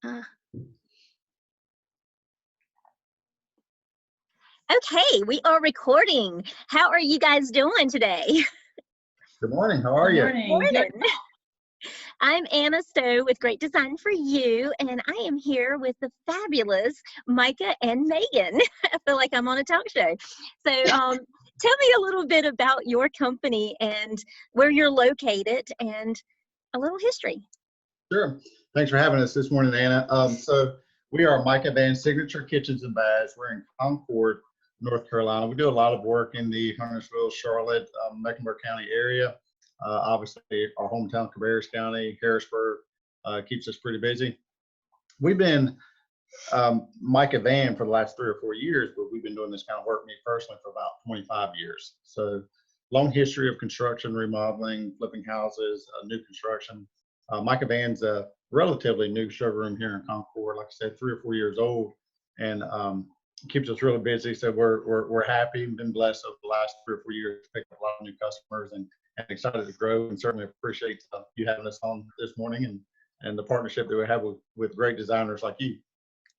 Uh, okay, we are recording. How are you guys doing today? Good morning. How are you? Morning. I'm Anna Stowe with Great Design for You, and I am here with the fabulous Micah and Megan. I feel like I'm on a talk show. So tell me a little bit about your company and where you're located and a little history. Sure. Thanks for having us this morning, Anna. So we are MicahVan Signature Kitchens and Baths. We're in Concord, North Carolina. We do a lot of work in the Huntersville, Charlotte, Mecklenburg County area. Obviously, our hometown, Cabarrus County, Harrisburg, keeps us pretty busy. We've been MicahVan for the last 3 or 4 years, but we've been doing this kind of work, me personally, for about 25 years. So long history of construction, remodeling, flipping houses, new construction. MicahVan's a relatively new showroom here in Concord, like I said, 3 or 4 years old, and keeps us really busy. So we're happy and been blessed over the last 3 or 4 years to pick up a lot of new customers and excited to grow, and certainly appreciate you having us on this morning and the partnership that we have with great designers like you.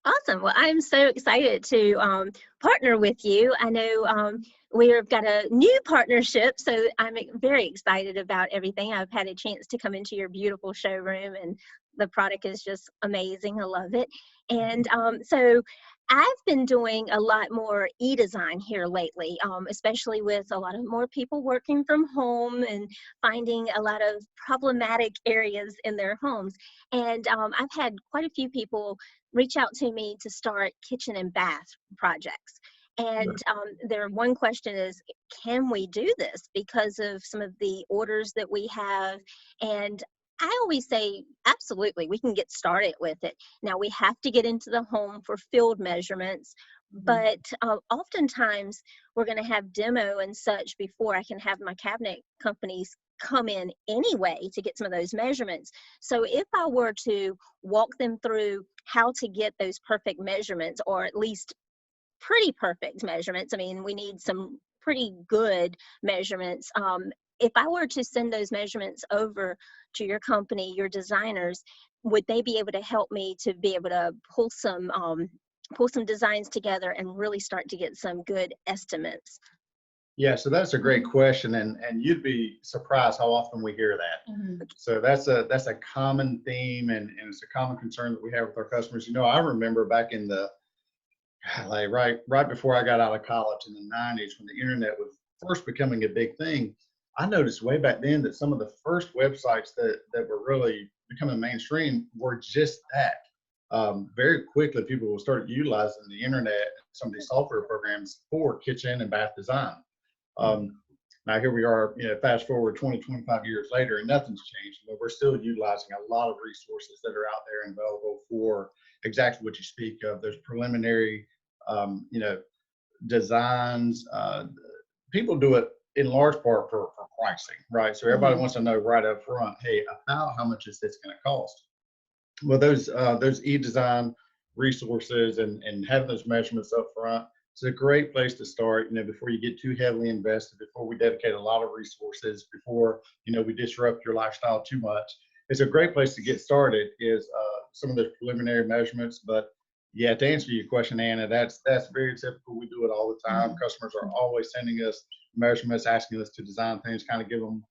Awesome. Well, I'm so excited to partner with you. I know we've got a new partnership, so I'm very excited about everything. I've had a chance to come into your beautiful showroom, and the product is just amazing. I love it. And so I've been doing a lot more e-design here lately, especially with a lot of more people working from home and finding a lot of problematic areas in their homes. And I've had quite a few people reach out to me to start kitchen and bath projects. And their one question is, can we do this because of some of the orders that we have? And I always say, absolutely, we can get started with it. Now, we have to get into the home for field measurements, but oftentimes we're going to have demo and such before I can have my cabinet companies come in anyway to get some of those measurements. So if I were to walk them through how to get those perfect measurements, or at least pretty perfect measurements, I mean, we need some pretty good measurements. If I were to send those measurements over to your company, your designers, would they be able to help me to be able to pull some designs together and really start to get some good estimates? Yeah, so that's a great question, and you'd be surprised how often we hear that. So that's a common theme, and it's a common concern that we have with our customers. You know, I remember back in the right before I got out of college in the 90s, when the internet was first becoming a big thing, I noticed way back then that some of the first websites that were really becoming mainstream were just that. Very quickly, people will start utilizing the internet, some of these software programs for kitchen and bath design. Now here we are, fast forward 20, 25 years later, and nothing's changed. We're still utilizing a lot of resources that are out there and available for exactly what you speak of. There's preliminary, designs. People do it in large part for pricing, right? So everybody wants to know right up front, hey, about how much is this going to cost? Well, those e-design resources and having those measurements up front, it's a great place to start, before you get too heavily invested, before we dedicate a lot of resources, before, we disrupt your lifestyle too much. It's a great place to get started is some of those preliminary measurements. But yeah, to answer your question, Anna, that's very typical. We do it all the time. Customers are always sending us measurements, asking us to design things, kind of give them,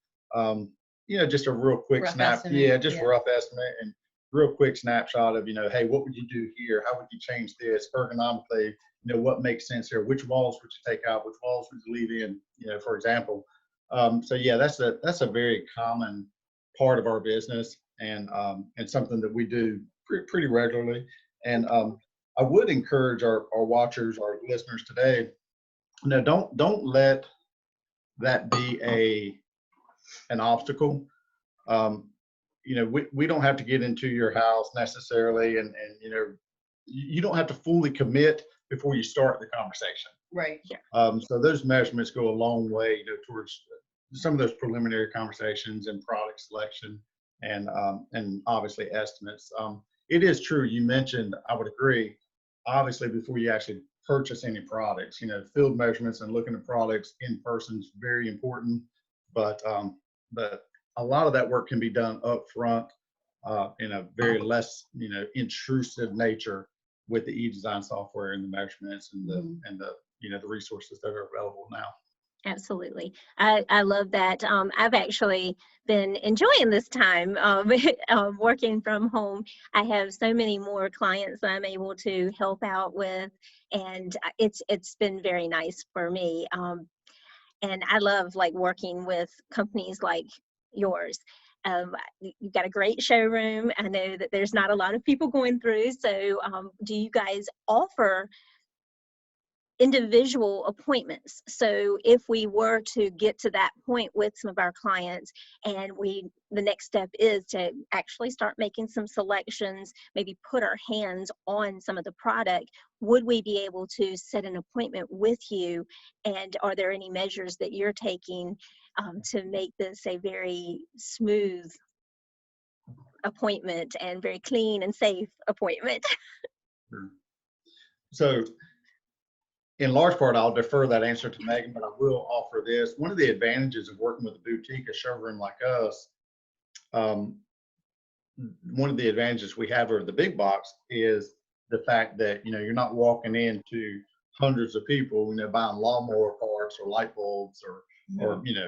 just a real quick estimate. Yeah, just rough estimate and real quick snapshot of, hey, what would you do here? How would you change this ergonomically? What makes sense here? Which walls would you take out? Which walls would you leave in? For example. So yeah, that's a very common part of our business, and something that we do pretty regularly. And I would encourage our watchers, our listeners today, don't let that be an obstacle. We don't have to get into your house necessarily, and you don't have to fully commit before you start the conversation. Right. Yeah. So those measurements go a long way, towards some of those preliminary conversations and product selection, and obviously estimates. It is true. You mentioned, I would agree, obviously before you actually purchase any products, field measurements and looking at products in person is very important, but a lot of that work can be done up front in a very less, intrusive nature with the e-design software and the measurements and the resources that are available now. Absolutely. I love that. I've actually been enjoying this time working from home. I have so many more clients that I'm able to help out with, and it's been very nice for me. And I love like working with companies like yours. You've got a great showroom. I know that there's not a lot of people going through. So do you guys offer individual appointments? So if we were to get to that point with some of our clients, and the next step is to actually start making some selections, maybe put our hands on some of the product, would we be able to set an appointment with you? And are there any measures that you're taking to make this a very smooth appointment and very clean and safe appointment? Sure. So in large part, I'll defer that answer to Megan, but I will offer this. One of the advantages of working with a boutique, a showroom like us, one of the advantages we have over the big box is the fact that, you're not walking into hundreds of people, buying lawnmower parts or light bulbs or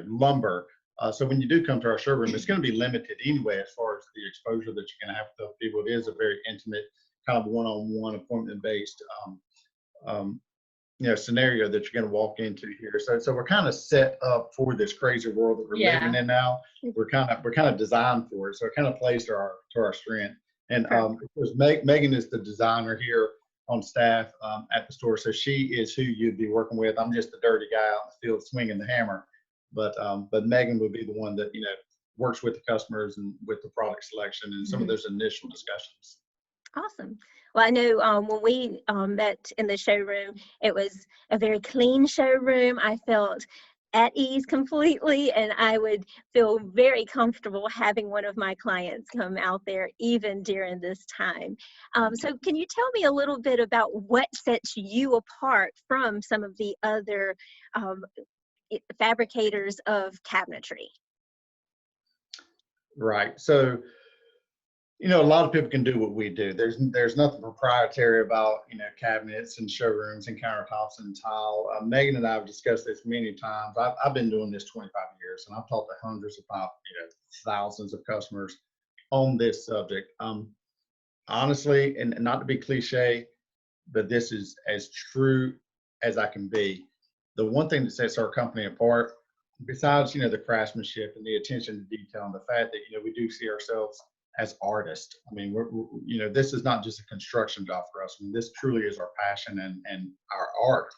lumber. So when you do come to our showroom, it's going to be limited anyway as far as the exposure that you're going to have to people. It is a very intimate, kind of one-on-one appointment-based scenario that you're going to walk into here. So we're kind of set up for this crazy world that we're living in now. We're kind of designed for it. So it kind of plays to our strength. And of course, Megan is the designer here on staff at the store. So she is who you'd be working with. I'm just the dirty guy out in the field swinging the hammer. But Megan would be the one that, works with the customers and with the product selection and some of those initial discussions. Awesome. Well, I know when we met in the showroom, it was a very clean showroom. I felt at ease completely, and I would feel very comfortable having one of my clients come out there even during this time. So can you tell me a little bit about what sets you apart from some of the other fabricators of cabinetry? Right. So, a lot of people can do what we do. There's nothing proprietary about, cabinets and showrooms and countertops and tile. Megan and I have discussed this many times. I've been doing this 25 years, and I've talked to hundreds, if not, thousands of customers on this subject. Honestly, and not to be cliche, but this is as true as I can be. The one thing that sets our company apart, besides, the craftsmanship and the attention to detail and the fact that, we do see ourselves as artists. I mean, we're this is not just a construction job for us. I mean, this truly is our passion and our art.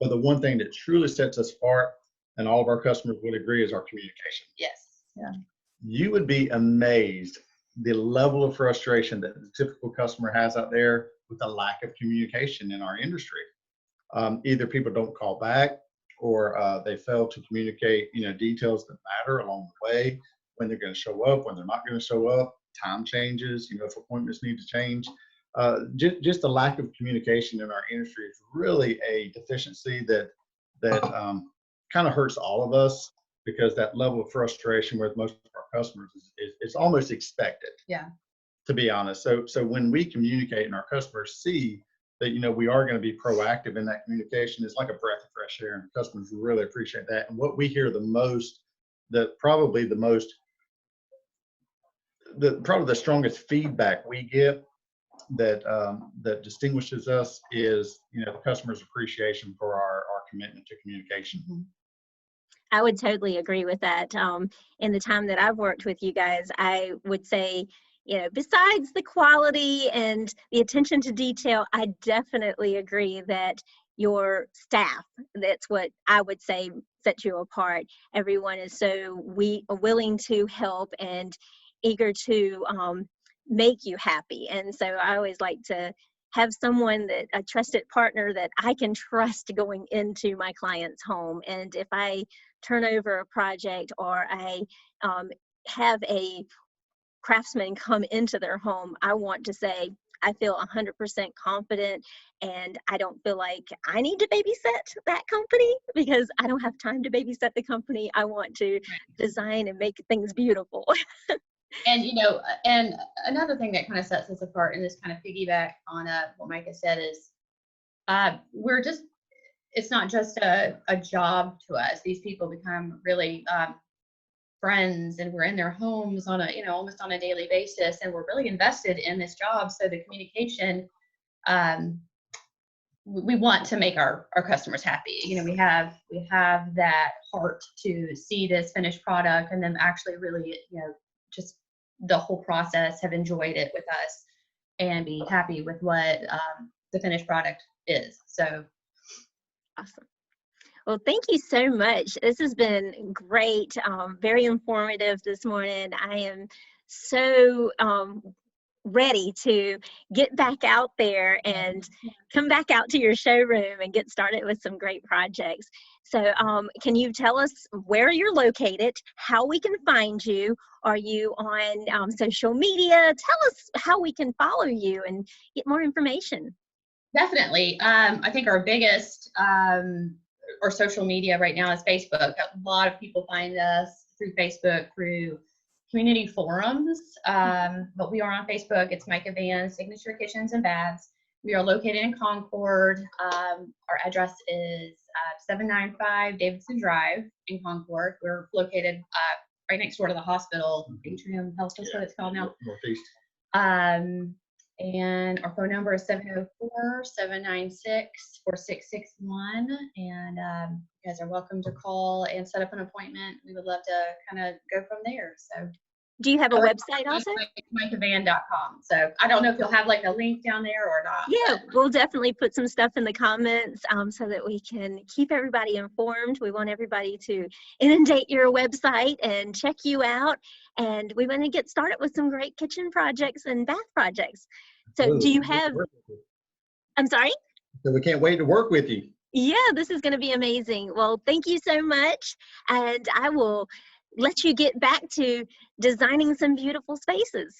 But the one thing that truly sets us apart, and all of our customers would agree, is our communication. Yes. Yeah. You would be amazed the level of frustration that the typical customer has out there with the lack of communication in our industry. Either people don't call back, or they fail to communicate, details that matter along the way, when they're going to show up, when they're not going to show up, time changes, if appointments need to change. Just the lack of communication in our industry is really a deficiency that kind of hurts all of us, because that level of frustration with most of our customers is almost expected. Yeah. To be honest. So when we communicate and our customers see that, we are going to be proactive in that communication, it's like a breath of fresh air, and customers really appreciate that. And what we hear the most, probably the strongest feedback we get that distinguishes us is, the customer's appreciation for our commitment to communication. Mm-hmm. I would totally agree with that. In the time that I've worked with you guys, I would say, besides the quality and the attention to detail, I definitely agree that your staff, that's what I would say sets you apart. Everyone is so willing to help and eager to make you happy. And so I always like to have someone, a trusted partner that I can trust going into my client's home. And if I turn over a project, or I have a craftsman come into their home, I want to say I feel 100% confident, and I don't feel like I need to babysit that company, because I don't have time to babysit the company. I want to design and make things beautiful. And, you know, and another thing that kind of sets us apart, and this kind of piggyback on what Micah said, is we're just, it's not just a job to us. These people become really friends, and we're in their homes on a, you know, almost on a daily basis, and we're really invested in this job. So the communication, we want to make our customers happy. You know, we have that heart to see this finished product and then actually really, you know, just the whole process, have enjoyed it with us and be happy with what the finished product is. So Awesome. Well, thank you so much. This has been great, very informative this morning. I am so ready to get back out there and come back out to your showroom and get started with some great projects. So can you tell us where you're located, how we can find you? Are you on social media? Tell us how we can follow you and get more information. definitely, I think our biggest or social media right now is Facebook. A lot of people find us through Facebook, through community forums, but we are on Facebook. It's MicahVan Signature Kitchens and Baths. We are located in Concord. Our address is 795 Davidson Drive in Concord. We're located right next door to the hospital, Atrium Health, that's what it's called now. Northeast. And our phone number is 704-796-4661. And you guys are welcome to call and set up an appointment. We would love to kind of go from there. So, do you have a website also? MicahVan.com. So I don't know if you'll have like a link down there or not. Yeah, we'll definitely put some stuff in the comments so that we can keep everybody informed. We want everybody to inundate your website and check you out. And we want to get started with some great kitchen projects and bath projects. So do you have, I'm sorry? So we can't wait to work with you. Yeah, this is going to be amazing. Well, thank you so much. And I will let you get back to designing some beautiful spaces.